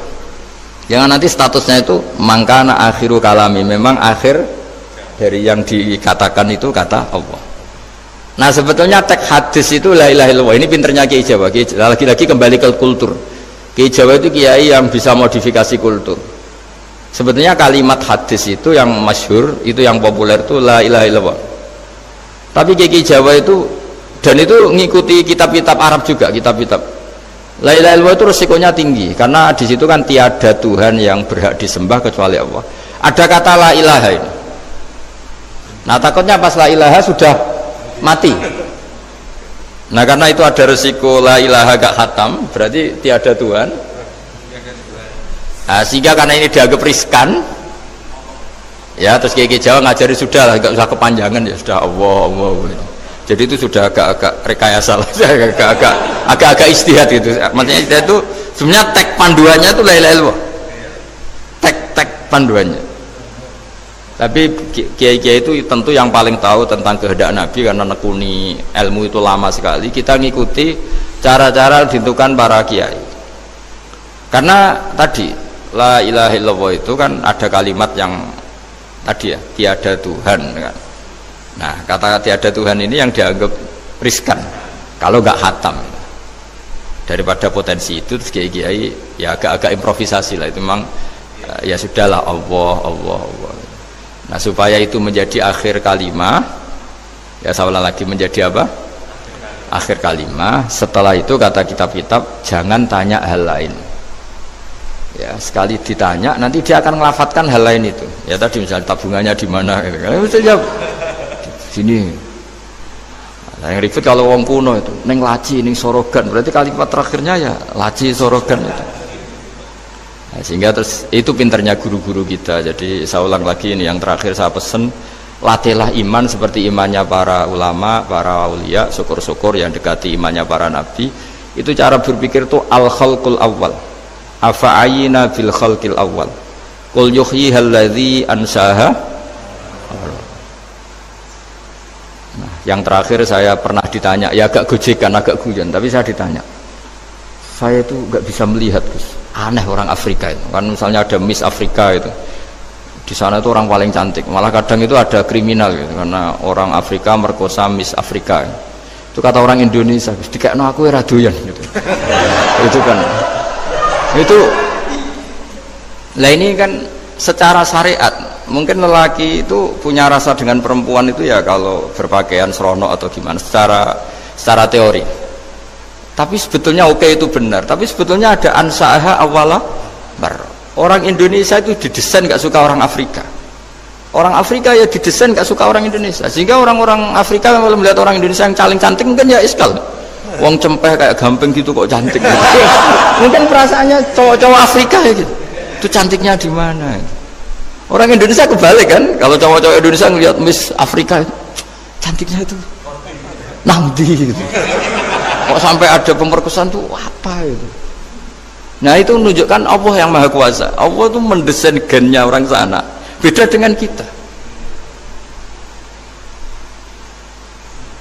Jangan nanti statusnya itu mangkana akhiru kalami, memang akhir dari yang dikatakan itu kata Allah. Nah sebetulnya teks hadis itu la ilaha illallah. Ini pinternya Kiai Jawa. Lagi-lagi kembali ke kultur. Kiai Jawa itu kiai yang bisa modifikasi kultur. Sebetulnya kalimat hadis itu yang masyhur, itu yang populer itu la ilaha illallah. Tapi Kiai Jawa itu, dan itu ngikuti kitab-kitab Arab juga, kitab-kitab. La ilaha illallah itu resikonya tinggi karena di situ kan tiada Tuhan yang berhak disembah kecuali Allah. Ada kata la ilaha ini. Nah takutnya pas la ilaha sudah mati. Nah karena itu ada resiko la ilaha gak khatam, berarti tiada Tuhan. Nah, sehingga karena ini dianggap riskan, ya terus Kiai Jawa ngajari sudah lah, gak usah kepanjangan ya sudah Allah. Jadi itu sudah agak-agak rekayasa lah, agak-agak istihad gitu. Maksudnya istihad itu sebenarnya teks panduannya itu la ilaha illallah. Teks panduannya. Tapi kiai-kiai itu tentu yang paling tahu tentang kehendak Nabi karena nekuni ilmu itu lama sekali. Kita ngikuti cara-cara ditentukan para kiai. Karena tadi la ilaha illallah itu kan ada kalimat yang tadi ya, tiada Tuhan kan. Nah kata tiada Tuhan ini yang dianggap riskan kalau nggak khatam. Daripada potensi itu terus kiai-kiai ya agak-agak improvisasi lah, itu memang ya sudahlah Allah. Nah supaya itu menjadi akhir kalimah, ya saya ulang lagi menjadi apa? Akhir kalimah. Setelah itu kata kitab-kitab jangan tanya hal lain. Ya sekali ditanya nanti dia akan ngelafatkan hal lain itu. Ya tadi misalnya tabungannya di mana gitu kan. Misalnya sini. Nah, yang ribet kalau wong kuno itu neng laci, neng sorogan, berarti kalimat terakhirnya ya laci sorogan itu. Nah, sehingga terus itu pinternya guru-guru kita. Jadi saya ulang lagi ini yang terakhir saya pesen, latihlah iman seperti imannya para ulama, para aulia, syukur-syukur yang dekati imannya para nabi. Itu cara berpikir itu al khalqul awal. Afa'ayina bil khalqil awal. Qul yuhyihal ladzi ansaha. Nah, yang terakhir saya pernah ditanya, ya agak gojekan, agak guyon, tapi saya ditanya, saya itu nggak bisa melihat, Gus. Aneh orang Afrika itu, kan misalnya ada Miss Afrika itu, di sana itu orang paling cantik, malah kadang itu ada kriminal gitu, karena orang Afrika merkosa Miss Afrika. Itu kata orang Indonesia, Gus, dikekno aku ya radoyan gitu. Itu kan, itu, lah ini kan secara syariat. Mungkin lelaki itu punya rasa dengan perempuan itu ya kalau berpakaian serono atau gimana secara teori. Tapi sebetulnya oke itu benar. Tapi sebetulnya ada ansaaha awala bar. Orang Indonesia itu didesain gak suka orang Afrika. Orang Afrika ya didesain gak suka orang Indonesia. Sehingga orang-orang Afrika kalau melihat orang Indonesia yang paling cantik mungkin ya iskal. Wong cempeh kayak gampang gitu kok cantik. Mungkin perasaannya cowok-cowok Afrika ya gitu. Itu cantiknya di mana? Orang Indonesia kebalik kan, kalau cowok-cowok Indonesia ngelihat Miss Afrika cantiknya itu namdi gitu. Kok sampai ada pemerkosaan tuh apa itu? Nah itu menunjukkan Allah yang maha kuasa. Allah tuh mendesain gennya orang sana beda dengan kita.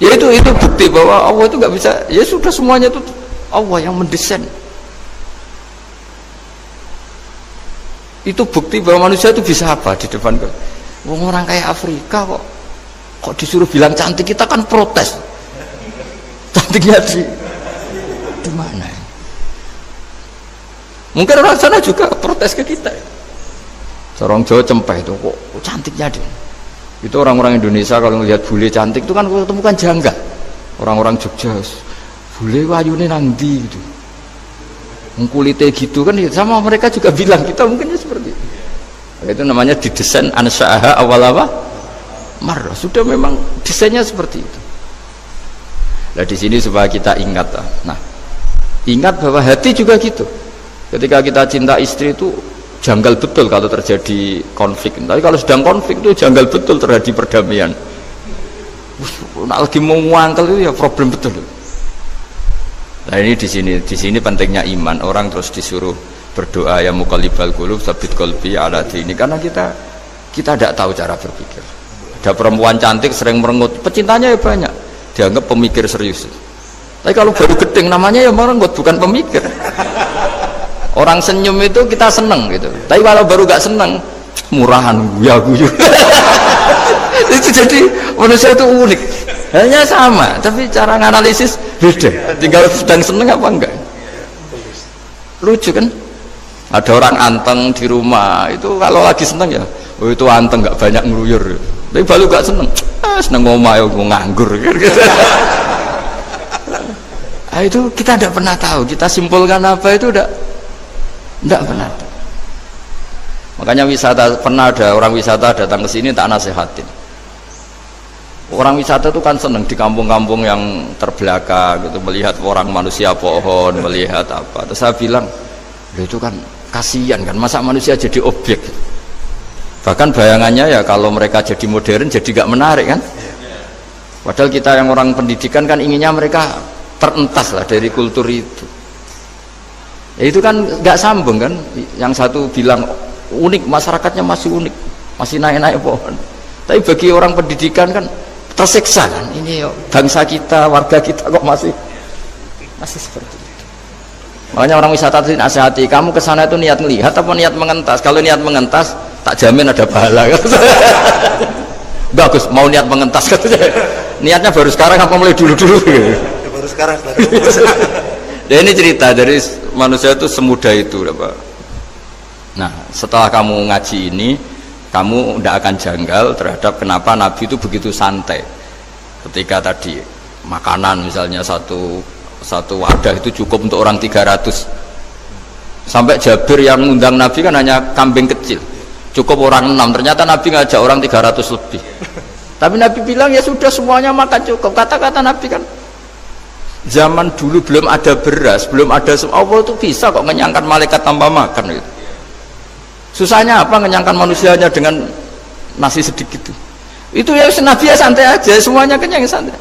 Ya itu bukti bahwa Allah itu nggak bisa, ya sudah semuanya itu Allah yang mendesain. Itu bukti bahwa manusia itu bisa apa di depan orang kayak Afrika kok disuruh bilang cantik, kita kan protes. Cantiknya di mana? Mungkin orang sana juga protes ke kita. Orang Jawa cempeh itu kok cantiknya dia. Itu orang-orang Indonesia kalau melihat bule cantik itu kan ketemu kan janggal. Orang-orang Jogja bule wayune nang ndi gitu. Kulitnya gitu kan ya, sama mereka juga bilang kita mungkinnya seperti itu. Itu namanya didesain ansaaha awal apa? Marrah. Sudah memang desainnya seperti itu. Nah di sini supaya kita ingat. Nah, ingat bahwa hati juga gitu. Ketika kita cinta istri itu janggal betul kalau terjadi konflik. Tapi kalau sedang konflik itu janggal betul terjadi perdamaian. Nak lagi mau ngangkel itu ya problem betul. Nah ini di sini pentingnya iman. Orang terus disuruh berdoa ya muqallibal qulub tsabbit qalbi ala dini, karena kita tidak tahu cara berpikir. Ada perempuan cantik sering merengut, pecintanya ya banyak, dianggap pemikir serius. Tapi kalau baru gedeng namanya ya merengut, bukan pemikir. Orang senyum itu kita seneng gitu, tapi kalau baru gak seneng murahan guyu. Itu jadi manusia itu unik, hanya sama tapi cara nganalisis beda, tinggal sedang seneng apa enggak. Lucu kan, ada orang anteng di rumah itu kalau lagi seneng ya oh itu anteng gak banyak ngeluyur, tapi baru gak seneng seneng ngomah ya nganggur gitu. Nah, itu kita tidak pernah tahu, kita simpulkan apa itu tidak pernah tahu. Makanya wisata, pernah ada orang wisata datang ke sini tak nasihatin. Orang wisata itu kan seneng di kampung-kampung yang terbelakang gitu, melihat orang manusia pohon, melihat apa. Terus saya bilang, itu kan kasihan kan, masa manusia jadi objek. Bahkan bayangannya ya kalau mereka jadi modern jadi gak menarik kan. Padahal kita yang orang pendidikan kan inginnya mereka terentas lah dari kultur itu. Ya itu kan gak sambung kan. Yang satu bilang unik, masyarakatnya masih unik, masih naik-naik pohon. Tapi bagi orang pendidikan kan tersiksa kan, ini bangsa kita, warga kita kok masih seperti itu. Makanya orang wisata itu nasihati, kamu ke sana itu niat melihat apa niat mengentas? Kalau niat mengentas tak jamin ada pahala. Bagus, mau niat mengentas katanya. Niatnya baru sekarang apa mulai dulu-dulu? Baru sekarang. Ya ini cerita dari manusia itu semudah itu, Pak. Nah, setelah kamu ngaji ini, kamu tidak akan janggal terhadap kenapa Nabi itu begitu santai. Ketika tadi makanan misalnya satu wadah itu cukup untuk orang 300. Sampai Jabir yang ngundang Nabi kan hanya kambing kecil, cukup orang 6. Ternyata Nabi ngajak orang 300 lebih. Tapi Nabi bilang ya sudah semuanya makan cukup. Kata-kata Nabi kan, zaman dulu belum ada beras, belum ada Allah itu bisa kok mengenyangkan malaikat tanpa makan gitu. Susahnya apa ngenyangkan manusianya dengan nasi sedikit itu ya Nabi ya santai aja, semuanya kenyang santai.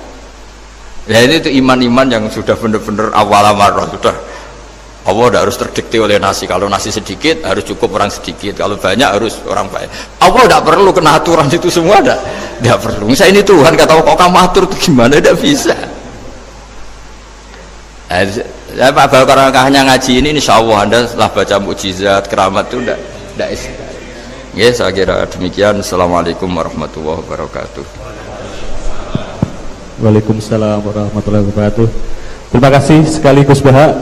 Ya ini itu iman-iman yang sudah benar-benar awal amarah, sudah Allah tidak harus terdikte oleh nasi. Kalau nasi sedikit harus cukup orang sedikit, kalau banyak harus orang banyak. Allah tidak perlu kena aturan itu semua, tidak perlu. Misalnya ini Tuhan kata kok kamu atur itu gimana, tidak bisa. Ya Pak Bakarangkahnya ngaji ini insya Allah Anda setelah baca mukjizat keramat itu tidak istilah. Ya saya kira demikian. Assalamualaikum warahmatullahi wabarakatuh. Waalaikumsalam warahmatullahi wabarakatuh. Terima kasih sekali Gus Baha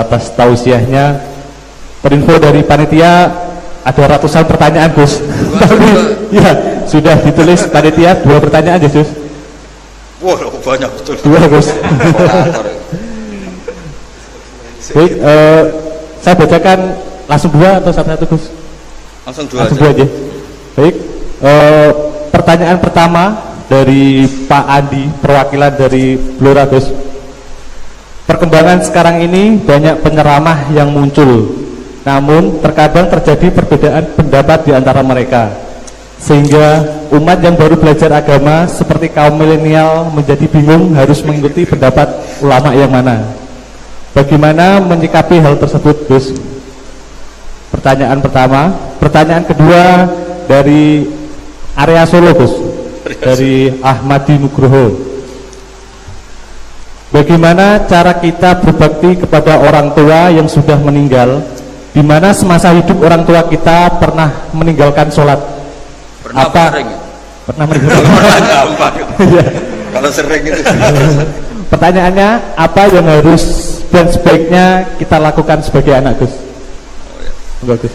atas tausiahnya. Perinfo dari panitia ada ratusan pertanyaan Gus. Tapi ya sudah ditulis panitia 2 pertanyaan aja Gus. Wah banyak betul. 2 Gus. Baik, saya bacakan langsung 2 atau satu-satu Gus? Langsung 2 aja. Baik, pertanyaan pertama dari Pak Andi, perwakilan dari Blora Gus. Perkembangan sekarang ini banyak penceramah yang muncul, namun terkadang terjadi perbedaan pendapat di antara mereka, sehingga umat yang baru belajar agama seperti kaum milenial menjadi bingung harus mengikuti pendapat ulama yang mana. Bagaimana menyikapi hal tersebut Gus? Pertanyaan pertama. Pertanyaan kedua dari area Solo Gus, dari Ahmadi Nugroho. Bagaimana cara kita berbakti kepada orang tua yang sudah meninggal, di mana semasa hidup orang tua kita pernah meninggalkan sholat? Pernah meninggalkan? Kalau sering itu. Pertanyaannya, apa yang harus dan sebaiknya kita lakukan sebagai anak Gus? Bagus.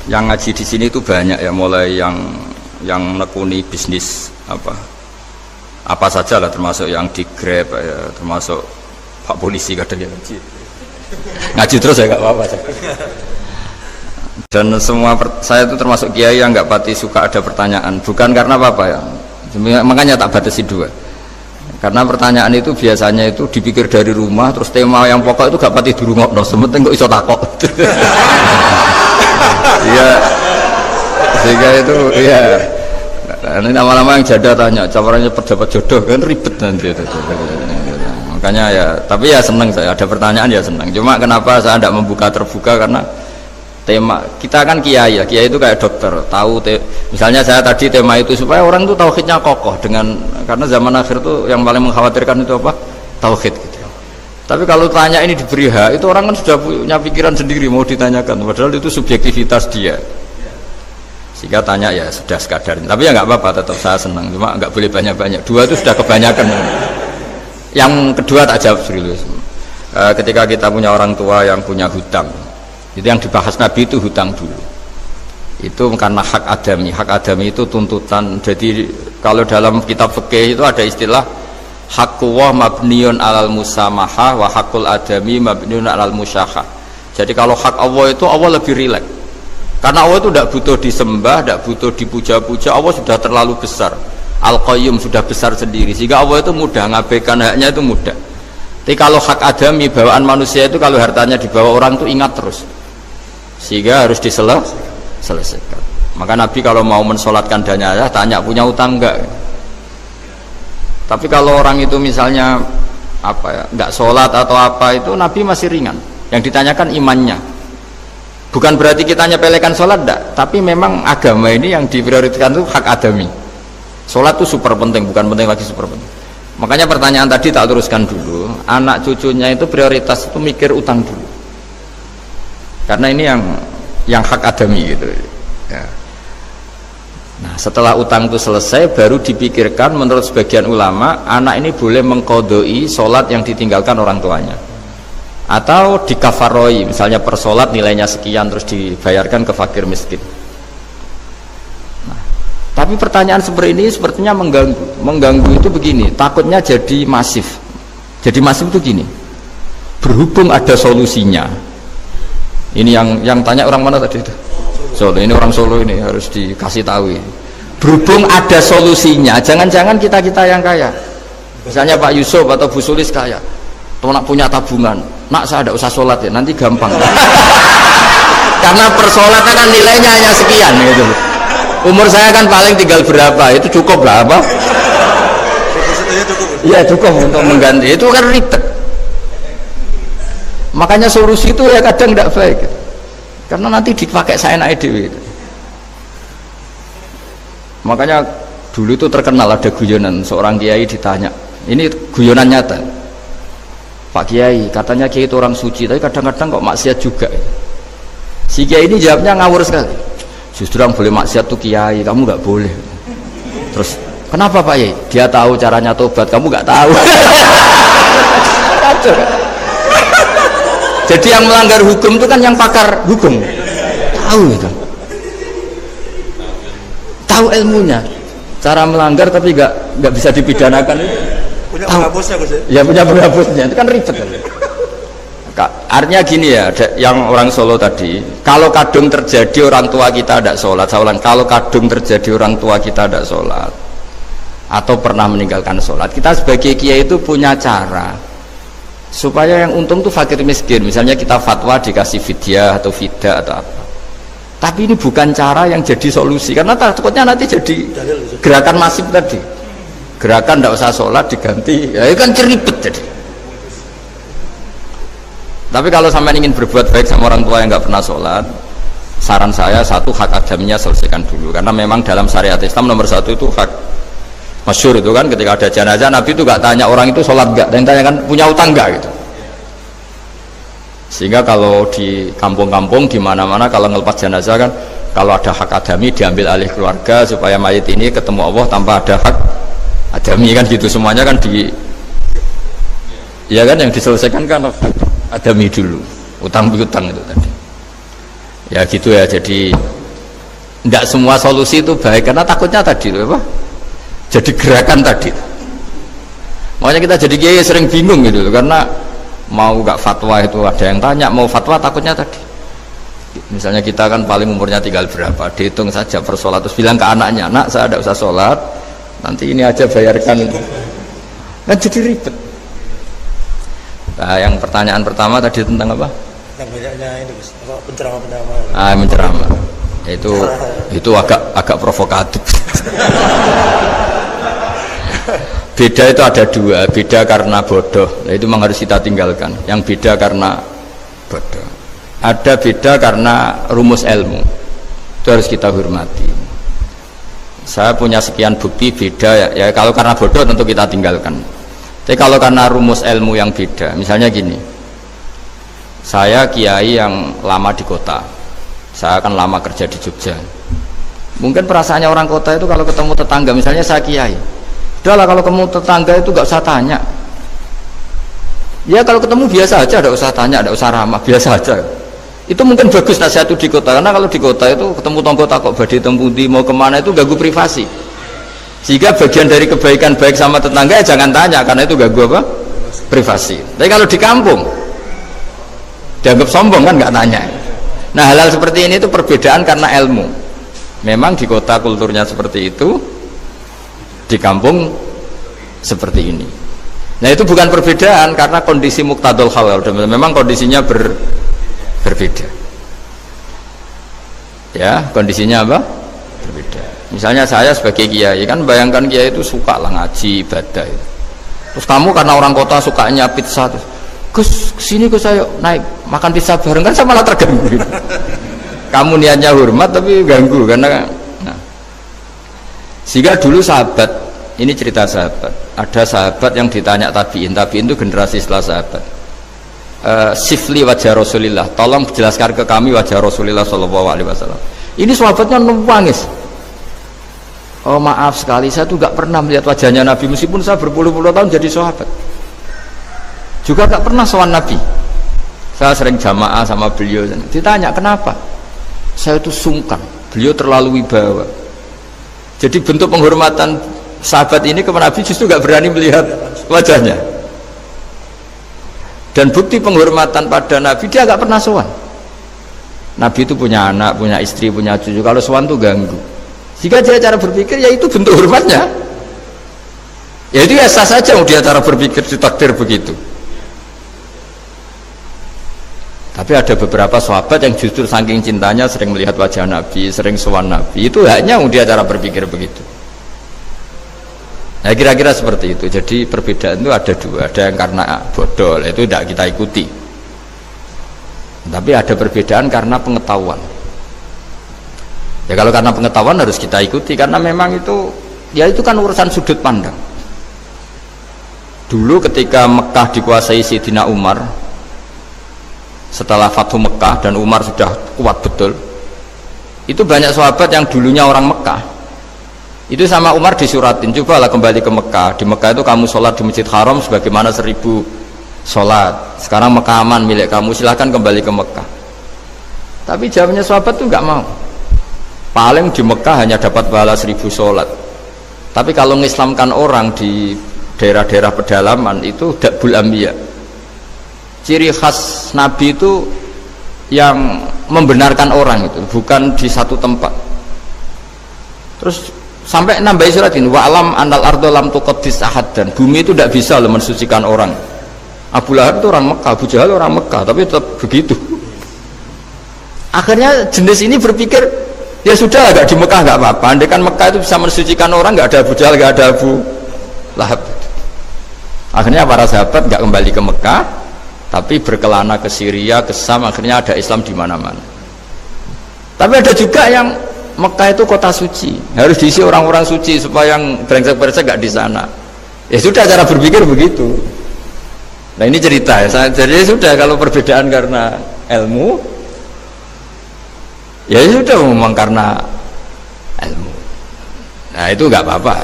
Yang ngaji di sini itu banyak ya, mulai yang menekuni bisnis apa saja lah, termasuk yang di Grab ya, termasuk Pak Polisi kadang yang ngaji terus ya nggak apa-apa. Dan semua saya itu termasuk kiai yang nggak pati suka ada pertanyaan, bukan karena apa ya, makanya tak batasi 2. Karena pertanyaan itu biasanya itu dipikir dari rumah, terus tema yang pokok itu gak pati di rumah, no sementing kok iso takok. Iya, sehingga itu ya. Ini lama-lama yang jada tanya, caranya pejabat jodoh kan ribet nanti itu. Makanya ya, tapi ya seneng saya ada pertanyaan ya seneng. Cuma kenapa saya tidak membuka terbuka karena tema kita kan kiai ya, kiai itu kayak dokter, tahu misalnya saya tadi tema itu supaya orang itu tauhidnya kokoh dengan karena zaman akhir itu yang paling mengkhawatirkan itu apa? Tauhid gitu. Tapi kalau tanya ini diberi hak, itu orang kan sudah punya pikiran sendiri mau ditanyakan, padahal itu subjektivitas dia. Sehingga tanya ya sudah sekadar. Tapi ya nggak apa-apa, tetap saya senang. Cuma nggak boleh banyak-banyak. Dua itu sudah kebanyakan. Yang kedua tak jawab serius. Ketika kita punya orang tua yang punya hutang, itu yang dibahas Nabi itu hutang dulu. Itu karena hak adami. Hak adami itu tuntutan. Jadi kalau dalam kitab fikih itu ada istilah haqqullah mabniun alal musamahah wa haqqul adami mabniun alal musyahah. Jadi kalau hak Allah itu Allah lebih rileks. Karena Allah itu tidak butuh disembah, tidak butuh dipuja-puja. Allah sudah terlalu besar. Al-Qayyum sudah besar sendiri. Sehingga Allah itu mudah, ngabaikan haknya itu mudah. Tapi kalau hak adami, bawaan manusia itu kalau hartanya dibawa orang itu ingat terus. Sehingga harus diselesaikan. Maka Nabi kalau mau mensolatkan jenazah tanya punya utang enggak. Tapi kalau orang itu misalnya apa ya, enggak sholat atau apa itu Nabi masih ringan. Yang ditanyakan imannya. Bukan berarti kita nyepelekan sholat, enggak. Tapi memang agama ini yang diprioritaskan itu hak adami. Sholat itu super penting, bukan penting lagi super penting. Makanya pertanyaan tadi tak teruskan dulu. Anak cucunya itu prioritas itu mikir utang dulu. Karena ini yang hak adami gitu. Ya. Nah setelah utang itu selesai, baru dipikirkan menurut sebagian ulama, anak ini boleh mengkodoi sholat yang ditinggalkan orang tuanya. Atau dikafaroi, misalnya per sholat nilainya sekian terus dibayarkan ke fakir miskin. Nah, tapi pertanyaan seperti ini sepertinya mengganggu itu begini, takutnya jadi masif. Jadi masif itu gini, berhubung ada solusinya. Ini yang tanya orang mana tadi itu? Solo, ini orang Solo ini harus dikasih tahu. Berhubung ada solusinya, jangan-jangan kita yang kaya. Misalnya Pak Yusuf atau Bu Sulis kaya. Tuh nak punya tabungan, nak saya ada usah sholat ya, nanti gampang. Karena persolatan kan nilainya hanya sekian gitu. Umur saya kan paling tinggal berapa, itu cukup lah apa? Iya cukup untuk mengganti, itu kan ribet. Makanya solusi itu ya kadang tidak baik, karena nanti dipakai saya naik dewi. Makanya dulu itu terkenal ada guyonan seorang kiai ditanya, ini guyonan nyata. Pak Kiai, katanya Kiai itu orang suci, tapi kadang-kadang kok maksiat juga. Si Kiai ini jawabnya ngawur sekali. Justru yang boleh maksiat tuh Kiai, kamu nggak boleh. Terus, kenapa Pak Kiai? Dia tahu caranya tobat, kamu nggak tahu. Jadi yang melanggar hukum itu kan yang pakar hukum. Tahu itu. Tahu ilmunya. Cara melanggar tapi nggak bisa dipidanakan itu. Punya penghapusnya Gus ya? Punya penghapusnya, itu kan ribet. Artinya gini ya, yang orang Solo tadi, kalau kadung terjadi orang tua kita tidak sholat, saya ulang, kalau kadung terjadi orang tua kita tidak sholat atau pernah meninggalkan sholat, kita sebagai kiai itu punya cara supaya yang untung tuh fakir miskin. Misalnya kita fatwa dikasih fidyah atau fidah atau apa, tapi ini bukan cara yang jadi solusi, karena takutnya nanti jadi gerakan masif tadi. Gerakan tidak usah sholat diganti, ya itu kan ceribet jadi. Tapi kalau sampai ingin berbuat baik sama orang tua yang nggak pernah sholat, saran saya satu, hak adaminya selesaikan dulu, karena memang dalam syariat Islam nomor satu itu hak masyhur itu kan, ketika ada jenazah Nabi itu nggak tanya orang itu sholat nggak, dan tanya kan punya utang nggak gitu. Sehingga kalau di kampung-kampung di mana-mana kalau ngelepas jenazah kan, kalau ada hak adami diambil alih keluarga supaya mayit ini ketemu Allah tanpa ada hak adami kan gitu, semuanya kan ya kan yang diselesaikan kan adami dulu, utang piutang itu tadi ya gitu ya. Jadi tidak semua solusi itu baik, karena takutnya tadi apa, jadi gerakan tadi. Makanya kita jadi kiai sering bingung gitu, karena mau gak fatwa itu ada yang tanya, mau fatwa takutnya tadi. Misalnya kita kan paling umurnya tinggal berapa, dihitung saja per sholat, terus bilang ke anaknya, nak saya tidak usah sholat, nanti ini aja bayarkan Kan jadi ribet. Nah, yang pertanyaan pertama tadi tentang apa? Tentang bedanya ini Gus, apa penceramah-penceramah. Menceramah. Itu agak provokatif. Beda itu ada dua, beda karena bodoh. Nah, itu memang harus kita tinggalkan. Yang beda karena bodoh. Ada beda karena rumus ilmu. Itu harus kita hormati. Saya punya sekian bukti beda ya kalau karena bodoh tentu kita tinggalkan. Tapi kalau karena rumus ilmu yang beda, misalnya gini, saya kiai yang lama di kota, saya kan lama kerja di Jogja. Mungkin perasaannya orang kota itu kalau ketemu tetangga, misalnya saya kiai, udahlah kalau ketemu tetangga itu gak usah tanya. Ya kalau ketemu biasa aja, gak usah tanya, gak usah ramah, biasa aja. Itu mungkin bagus nasihat itu di kota, karena kalau di kota itu ketemu tonggo takok badhe tempundi mau kemana itu ganggu privasi. Jika bagian dari kebaikan baik sama tetangga ya jangan tanya, karena itu ganggu apa? Privasi. Tapi kalau di kampung dianggap sombong kan nggak tanya. Nah hal-hal seperti ini itu perbedaan karena ilmu. Memang di kota kulturnya seperti itu, di kampung seperti ini. Nah itu bukan perbedaan karena kondisi muqtadul hal, memang kondisinya berbeda. Ya kondisinya apa? Berbeda. Misalnya saya sebagai kiai kan bayangkan kiai itu suka lah ngaji ibadah. Terus kamu karena orang kota sukanya pizza, terus Gus kesini Gus ayo naik makan pizza bareng, kan saya malah terganggu. Kamu niatnya hormat tapi ganggu karena sehingga dulu sahabat, ini cerita sahabat, ada sahabat yang ditanya tabiin itu generasi setelah sahabat, sifli wajah Rasulillah, tolong jelaskan ke kami wajah Rasulillah Shallallahu Alaihi Wasallam. Ini sahabatnya nangis. Oh maaf sekali, saya tuh gak pernah melihat wajahnya Nabi meskipun saya berpuluh-puluh tahun jadi sahabat, juga gak pernah sowan Nabi. Saya sering jamaah sama beliau, ditanya kenapa, saya itu sungkan, beliau terlalu wibawa. Jadi bentuk penghormatan sahabat ini kepada Nabi justru gak berani melihat wajahnya. Dan bukti penghormatan pada Nabi, dia gak pernah sowan. Nabi itu punya anak, punya istri, punya cucu, kalau sowan tuh ganggu. Jika dia cara berpikir ya itu bentuk hormatnya, ya itu ya sah saja dia cara berpikir ditakdir begitu. Tapi ada beberapa sahabat yang justru saking cintanya sering melihat wajah Nabi, sering sowan Nabi, itu hanya dia cara berpikir begitu. Nah kira-kira seperti itu. Jadi perbedaan itu ada dua, ada yang karena bodoh itu tidak kita ikuti, tapi ada perbedaan karena pengetahuan. Ya kalau karena pengetahuan harus kita ikuti, karena memang itu ya itu kan urusan sudut pandang. Dulu ketika Mekah dikuasai Sayyidina Umar, setelah Fathu Mekah dan Umar sudah kuat betul, itu banyak sahabat yang dulunya orang Mekah itu sama Umar disuratin, cobalah kembali ke Mekah. Di Mekah itu kamu sholat di Masjid Haram sebagaimana 1000 sholat, sekarang Mekah aman milik kamu, silahkan kembali ke Mekah. Tapi jawabnya sahabat tuh nggak mau. Paling di Mekah hanya dapat pahala 1000 sholat, tapi kalau mengislamkan orang di daerah-daerah pedalaman itu dakbul ambiya. Ciri khas Nabi itu yang membenarkan orang itu, bukan di satu tempat. Terus sampai nambahi surat ini, wa'alam anal ardo lam tuqaddis ahad, dan bumi itu tidak bisa loh mensucikan orang. Abu Lahab itu orang Mekah, Abu Jahal orang Mekah, tapi tetap begitu. Akhirnya jenis ini berpikir, ya sudah agak di Mekah nggak apa-apa. Andai kan Mekah itu bisa mensucikan orang, nggak ada Abu Jahal, nggak ada Abu Lahab. Akhirnya para sahabat nggak kembali ke Mekah, tapi berkelana ke Syria, ke Sam. Akhirnya ada Islam di mana-mana. Tapi ada juga yang Mekah itu kota suci, harus diisi orang-orang suci supaya yang brengsek-brengsek nggak di sana. Ya sudah, cara berpikir begitu. Nah ini cerita ya. Jadi sudah, kalau perbedaan karena ilmu, ya sudah memang karena ilmu. Nah itu nggak apa-apa.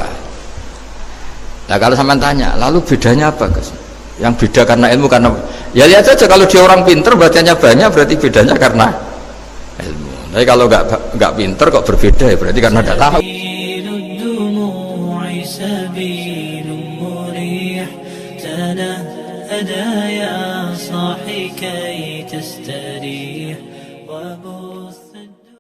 Nah kalau sampean tanya, lalu bedanya apa guys? Yang beda karena ilmu, karena ya lihat saja, kalau dia orang pinter bacanya banyak berarti bedanya karena ilmu. Tapi kalau nggak pinter kok berbeda, ya berarti karena tidak tahu. يا صاحي كي تستريح وبص